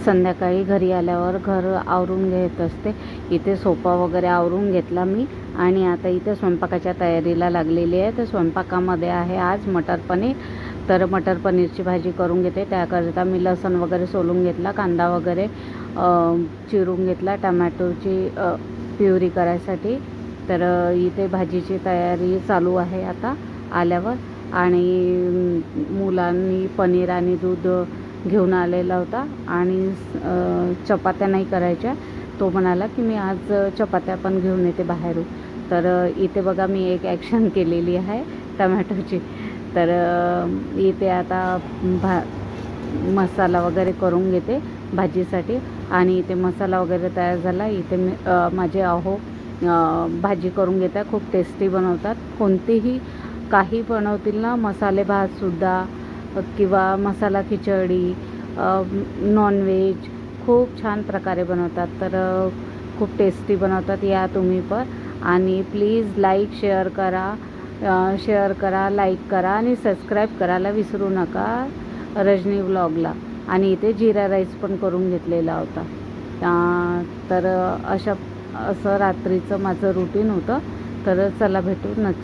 संध्याकाळी घरी आल्यावर घर आवरून घेत असते. इथे सोफा वगैरे आवरून घेतला मी आणि आता इथे स्वयंपाकाच्या तयारीला लागलेली आहे. तर स्वयंपाकामध्ये आहे आज मटर पनीर. तर मटर पनीरची भाजी करून घेते. त्याकरिता मी लसूण वगैरे सोलून घेतला, कांदा वगैरे चिरून घेतला, टमॅटोची प्युरी करायसाठी. तर इथे भाजीची तयारी चालू आहे आता आल्यावर. आणि मुलांनी पनीर आणि दूध घेऊन आलेला होता आणि चपात्या नाही करायच्या. तो म्हणाला की मी आज चपात्या पण घेऊन येते बाहेरून. तर इथे बघा मी एक ॲक्शन केलेली आहे टमॅटोची. तर इथे आता मसाला वगैरे करून घेते भाजीसाठी. आणि इथे मसाला वगैरे तयार झाला. इथे मी माझे भाजी करून घेतात. खूप टेस्टी बनवतात. कोणतीही काही बनवतील ना, मसाले भातसुद्धा किंवा मसाला खिचडी, नॉनव्हेज खूप छान प्रकारे बनवतात. तर खूप टेस्टी बनवतात. या तुम्ही पण आणि प्लीज शेअर करा, लाईक करा आणि सबस्क्राईब करायला विसरू नका रजनी व्लॉगला. आणि इथे जिरा राईस पण करून घेतलेला होता. तर असं रात्रीचं माझं रुटीन होतं. तर चला भेटू नक्की.